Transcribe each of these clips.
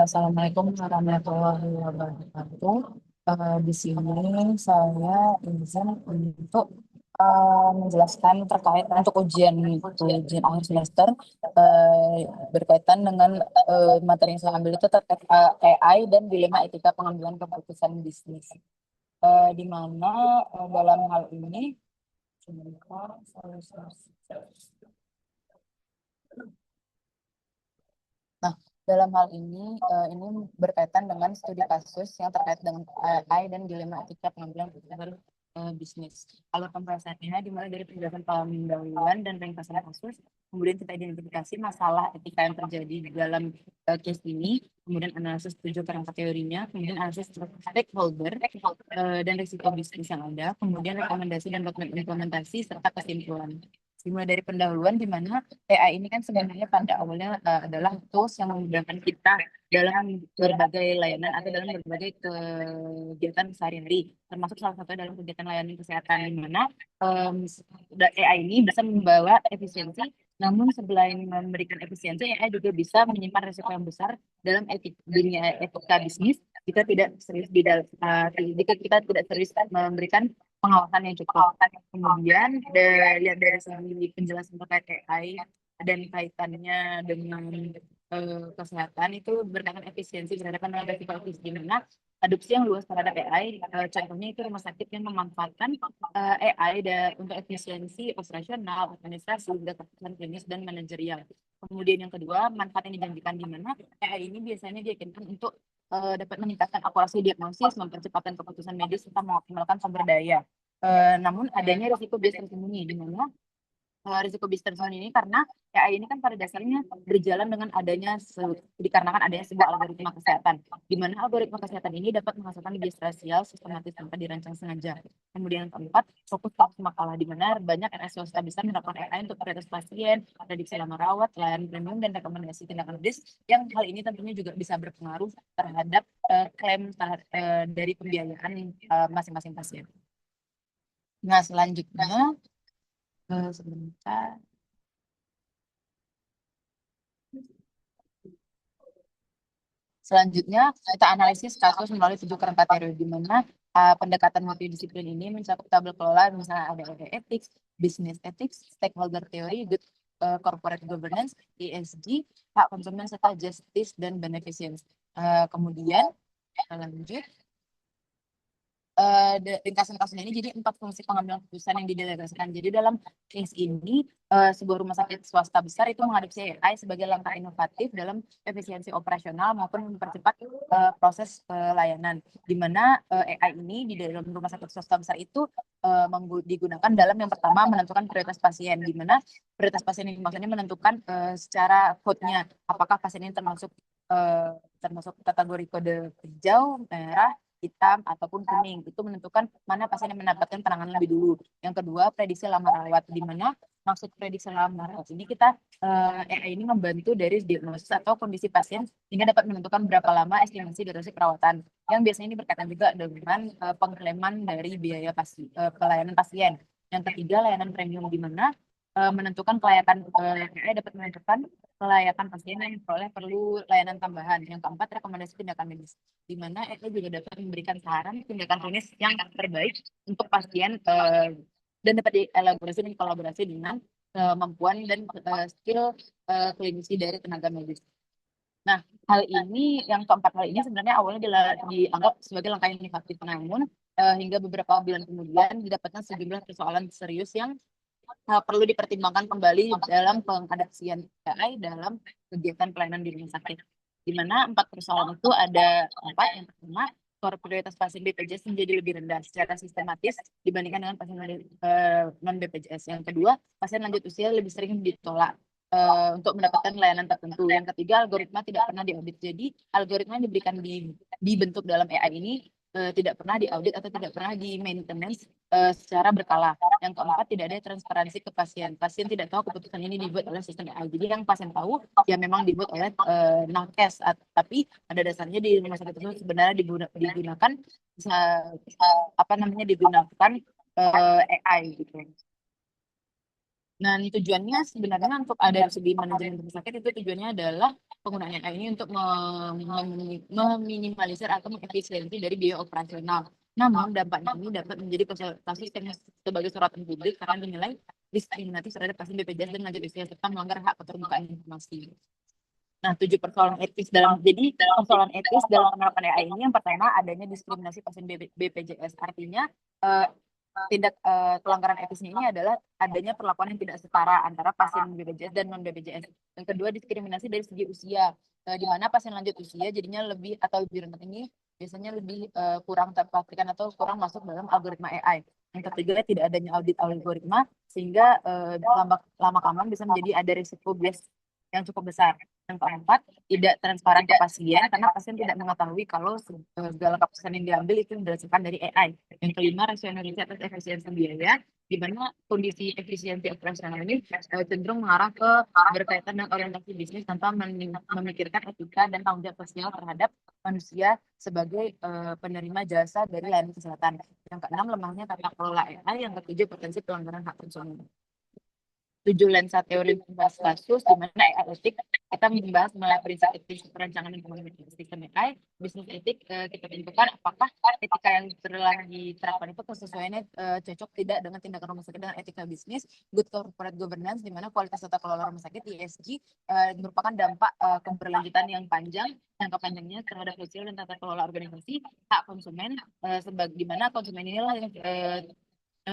Assalamualaikum warahmatullahi wabarakatuh. Di sini saya izin untuk menjelaskan terkait untuk ujian akhir semester berkaitan dengan materi yang saya ambil itu terkait AI dan dilema etika pengambilan keputusan bisnis. Di mana dalam hal ini sebentar, Nah, dalam hal ini berkaitan dengan studi kasus yang terkait dengan AI dan dilema etika pengambilan keputusan bisnis. Alur pembahasannya dimulai dari penjelasan pendahuluan dan ringkasan kasus, kemudian kita identifikasi masalah etika yang terjadi di dalam case ini, kemudian analisis tujuh kerangka teorinya, kemudian analisis stakeholder dan risiko bisnis yang ada, kemudian rekomendasi dan roadmap implementasi serta kesimpulan. Dimulai dari pendahuluan di mana AI ini kan sebenarnya pada awalnya adalah tools yang memudahkan kita dalam berbagai layanan atau dalam berbagai kegiatan sehari-hari, termasuk salah satu dalam kegiatan layanan kesehatan di mana AI ini bisa membawa efisiensi, namun selain memberikan efisiensi, AI juga bisa menyimpan risiko yang besar dalam dunia etika bisnis jika tidak serius jika kita tidak serius memberikan pengawasan yang cukup. Kemudian lihat dari segi penjelasan terkait AI dan kaitannya dengan kesehatan itu berkaitan efisiensi berhadapan dengan resiko etis di mana adopsi yang luas terhadap AI, contohnya itu rumah sakit yang memanfaatkan AI untuk efisiensi operasional, administrasi, keputusan klinis dan manajerial. Kemudian yang kedua, manfaat yang dijanjikan di mana AI ini biasanya diyakinkan untuk dapat meningkatkan akurasi diagnosis, mempercepatkan keputusan medis, serta mengoptimalkan sumber daya. Namun adanya risiko bias tersembunyi di mana risiko bis tersembunyi ini karena AI ini kan pada dasarnya berjalan dengan dikarenakan adanya sebuah algoritma kesehatan, di mana algoritma kesehatan ini dapat menghasilkan bias rasial sistematis tanpa dirancang sengaja. Kemudian yang keempat, fokus ke makalah di mana banyak RS swasta besar menerapkan AI untuk prioritas pasien, prediksi lama rawat, layanan premium, dan rekomendasi tindakan medis, yang hal ini tentunya juga bisa berpengaruh terhadap klaim dari pembiayaan masing-masing pasien. Nah, selanjutnya sebentar. Selanjutnya, kita analisis kasus melalui tujuh kerangka teori, di mana pendekatan multidisiplin ini mencakup tabel kelola, misalnya ada ethics, business ethics, stakeholder theory, good corporate governance, ESG, hak konsumen, serta justice dan beneficence. Kemudian, lanjut. Ringkasan kasusnya ini jadi 4 fungsi pengambilan keputusan yang didelegasikan. Jadi dalam case ini sebuah rumah sakit swasta besar itu mengadopsi AI sebagai langkah inovatif dalam efisiensi operasional maupun mempercepat proses pelayanan. Di mana AI ini di dalam rumah sakit swasta besar itu digunakan dalam yang pertama menentukan prioritas pasien, di mana prioritas pasien ini maksudnya menentukan secara code-nya apakah pasien ini termasuk kategori kode hijau, merah, hitam ataupun kuning, itu menentukan mana pasien yang mendapatkan penanganan lebih dulu. Yang kedua, prediksi lama rawat, di mana maksud prediksi lama rawat ini kita AI ini membantu dari diagnosis atau kondisi pasien sehingga dapat menentukan berapa lama estimasi durasi perawatan, yang biasanya ini berkaitan juga dengan pengklaiman dari biaya pelayanan pasien. Yang ketiga, layanan premium, di mana menentukan kelayakan AI dapat menentukan kelayakan pasien yang perlu layanan tambahan. Yang keempat, rekomendasi tindakan medis, di mana AI juga dapat memberikan saran tindakan klinis yang terbaik untuk pasien dan dapat dielaborasi dan kolaborasi dengan kemampuan dan skill klinisi dari tenaga medis. Nah, yang keempat hal ini sebenarnya awalnya dianggap sebagai langkah yang inovatif, namun hingga beberapa bulan kemudian didapatkan sejumlah persoalan serius yang perlu dipertimbangkan kembali dalam pengadopsian AI dalam kegiatan pelayanan di rumah sakit. Di mana 4 persoalan itu ada 4. Yang pertama, skor prioritas pasien BPJS menjadi lebih rendah secara sistematis dibandingkan dengan pasien non BPJS. Yang kedua, pasien lanjut usia lebih sering ditolak untuk mendapatkan layanan tertentu. Yang ketiga, algoritma tidak pernah diaudit. Jadi, algoritma yang dibentuk dalam AI ini tidak pernah diaudit atau tidak pernah di maintenance secara berkala. Yang keempat, tidak ada transparansi ke pasien. Pasien tidak tahu keputusan ini dibuat oleh sistem AI. Jadi yang pasien tahu ya memang dibuat oleh nakes, tapi pada dasarnya di rumah sakit itu sebenarnya digunakan apa namanya digunakan AI gitu. Nah, tujuannya sebenarnya untuk ada dari segi manajemen rumah sakit itu tujuannya adalah penggunaan AI ini untuk meminimalisir atau mengefisiensi dari biaya operasional. Namun dampaknya ini dapat menjadi kasus yang sebagai sorotan publik karena dinilai diskriminatif terhadap pasien BPJS dan lanjut usia serta melanggar hak keterbukaan informasi. Nah, 7 persoalan etis dalam penerapan AI ini yang pertama adanya diskriminasi pasien BPJS. Artinya eh, tindak pelanggaran etisnya ini adalah adanya perlakuan yang tidak setara antara pasien BPJS dan non BPJS. Yang kedua diskriminasi dari segi usia, di mana pasien lanjut usia jadinya lebih atau lebih rentan ini biasanya lebih kurang terpastikan atau kurang masuk dalam algoritma AI. Yang ketiga tidak adanya audit algoritma sehingga lama kelamaan bisa menjadi ada risiko bias yang cukup besar. Yang keempat, tidak transparan ke pasien karena pasien tidak mengetahui kalau segala keputusan yang diambil itu berdasarkan dari AI. Yang kelima, rasionalitas atas efisiensi biaya, di mana kondisi efisiensi operasional ini cenderung mengarah ke berkaitan dengan orientasi bisnis tanpa memikirkan etika dan tanggung jawab sosial terhadap manusia sebagai penerima jasa dari layanan kesehatan. Yang keenam, lemahnya tata kelola AI. Yang ketujuh, potensi pelanggaran hak konsumen. 7 lensa teori membahas kasus di mana AI etik kita membahas mengenai prinsip etik perancangan dan pengembangan sistem AI, bisnis etik kita tentukan apakah etika yang telah diterapkan itu kesesuaiannya cocok tidak dengan tindakan rumah sakit dengan etika bisnis, good corporate governance di mana kualitas tata kelola rumah sakit ESG merupakan dampak keberlanjutan yang panjang jangka panjangnya terhadap sosial dan tata kelola organisasi, hak konsumen sebagai di mana konsumen inilah yang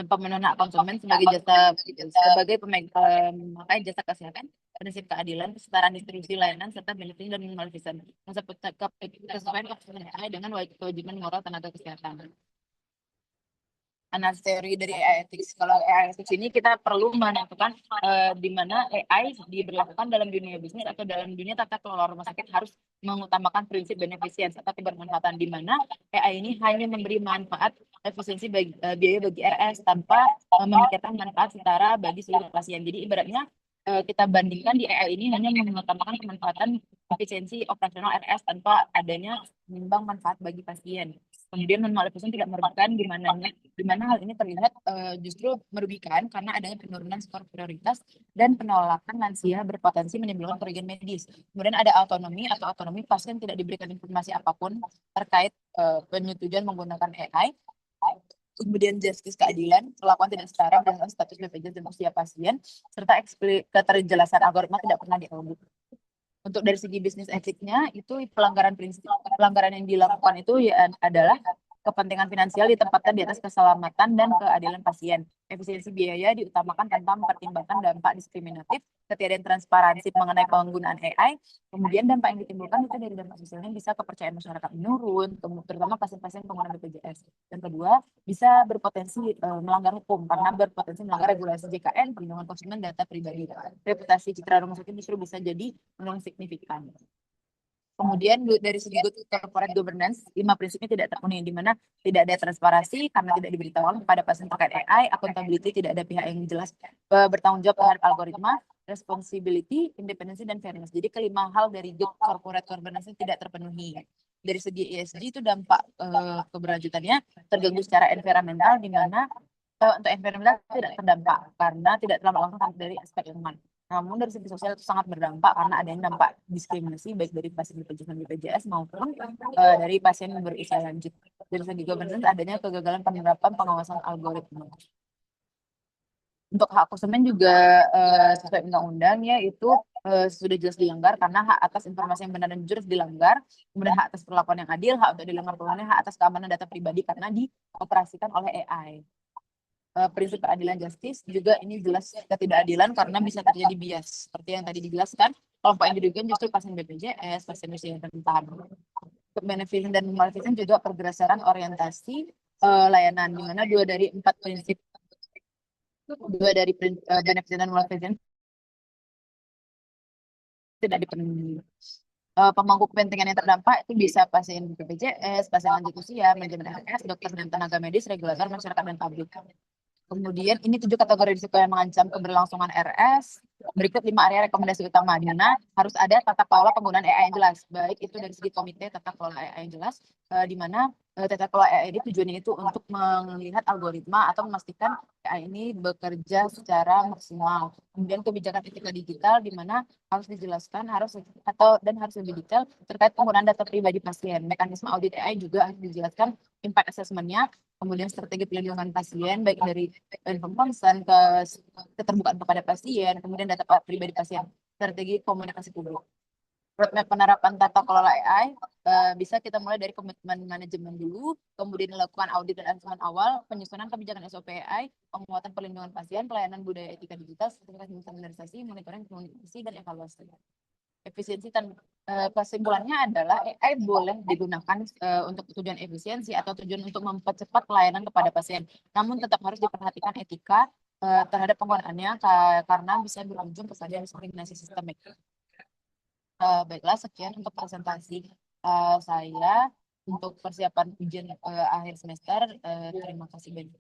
pemenuhan hak konsumen sebagai pemakai jasa kesehatan, prinsip keadilan, kesetaraan distribusi layanan serta benefit dan maleficent. Kesesuaian keputusan AI dengan kewajiban moral tenaga kesehatan. Analisis teori dari AI ethics. Kalau AI ethics ini kita perlu menentukan di mana AI diberlakukan dalam dunia bisnis atau dalam dunia tata kelola rumah sakit harus mengutamakan prinsip beneficence atau kebermanfaatan di mana AI ini hanya memberi manfaat efisiensi biaya bagi RS tanpa memikirkan manfaat setara bagi seluruh pasien. Jadi ibaratnya kita bandingkan di AI ini hanya mengutamakan kemanfaatan efisiensi operasional RS tanpa adanya menimbang manfaat bagi pasien. Kemudian non-maleficent tidak merugikan di mana hal ini terlihat justru merugikan karena adanya penurunan skor prioritas dan penolakan lansia berpotensi menimbulkan kerugian medis. Kemudian ada autonomi pasien tidak diberikan informasi apapun terkait penyetujuan menggunakan AI. Kemudian justice keadilan, perlakuan tidak setara berdasarkan status BPJS dan usia pasien, serta keterjelasan algoritma tidak pernah diaudit. Untuk dari segi bisnis etiknya itu pelanggaran yang dilakukan itu ya adalah kepentingan finansial ditempatkan di atas keselamatan dan keadilan pasien. Efisiensi biaya diutamakan tanpa mempertimbangkan dampak diskriminatif, ketiadaan transparansi mengenai penggunaan AI, kemudian dampak yang ditimbulkan itu dari dampak sosialnya bisa kepercayaan masyarakat menurun, terutama pasien-pasien pengguna BPJS. Dan kedua, bisa berpotensi melanggar hukum karena berpotensi melanggar regulasi JKN, perlindungan konsumen, data pribadi. Reputasi citra rumah sakit justru bisa jadi menurun signifikan. Kemudian dari segi good corporate governance, 5 prinsipnya tidak terpenuhi, di mana tidak ada transparansi karena tidak diberitahukan kepada pasien terkait AI, accountability tidak ada pihak yang jelas bertanggung jawab terhadap algoritma, responsibility, independensi, dan fairness. Jadi kelima hal dari good corporate governance tidak terpenuhi. Dari segi ESG itu dampak keberlanjutannya terganggu secara environmental, di mana untuk environmental tidak terdampak karena tidak terlalu langsung dari aspek lingkungan. Namun dari segi sosial itu sangat berdampak karena adanya dampak diskriminasi baik dari pasien BPJS dan BPJS maupun dari pasien yang berusia lanjut. Dari segi governance adanya kegagalan penerapan pengawasan algoritma. Untuk hak konsumen juga sesuai undang-undang ya itu sudah jelas dilanggar karena hak atas informasi yang benar dan jujur dilanggar, kemudian hak atas perlakuan yang adil, hak untuk dilanggar perlakuannya, hak atas keamanan data pribadi karena dioperasikan oleh AI. Prinsip keadilan justice juga ini jelas ketidakadilan karena bisa terjadi bias seperti yang tadi dijelaskan, kelompok yang dirugikan justru pasien BPJS, pasien usia rentan. Untuk beneficent dan maleficent juga pergeseran orientasi layanan di mana dua dari beneficent dan maleficent tidak dipenuhi. Pemangku kepentingan yang terdampak itu bisa pasien BPJS, pasien lanjut usia, manajemen RS, dokter dan tenaga medis, regulator, masyarakat, dan publik. Kemudian ini 7 kategori risiko yang mengancam keberlangsungan RS. Berikut 5 area rekomendasi utama di mana harus ada tata kelola penggunaan AI yang jelas. Baik itu dari segi komite tata kelola AI yang jelas, di mana tata kelola AI ini tujuannya itu untuk melihat algoritma atau memastikan AI ini bekerja secara maksimal. Kemudian kebijakan etika digital di mana harus dijelaskan harus lebih detail terkait penggunaan data pribadi pasien. Mekanisme audit AI juga harus dijelaskan impact assessment-nya, kemudian strategi pelindungan pasien baik dari inform consent ke keterbukaan kepada pasien, kemudian data pribadi pasien, strategi komunikasi publik. Roadmap penerapan tata kelola AI bisa kita mulai dari komitmen manajemen dulu, kemudian dilakukan audit dan assessment awal, penyusunan kebijakan SOP AI, penguatan perlindungan pasien, pelayanan budaya etika digital, standarisasi, monitoring, komunikasi, dan evaluasi. Efisiensi dan kesimpulannya adalah AI boleh digunakan untuk tujuan efisiensi atau tujuan untuk mempercepat pelayanan kepada pasien, namun tetap harus diperhatikan etika terhadap penggunaannya karena bisa berujung kepada diskriminasi sistemik. Baiklah, sekian untuk presentasi saya untuk persiapan ujian akhir semester. Terima kasih banyak.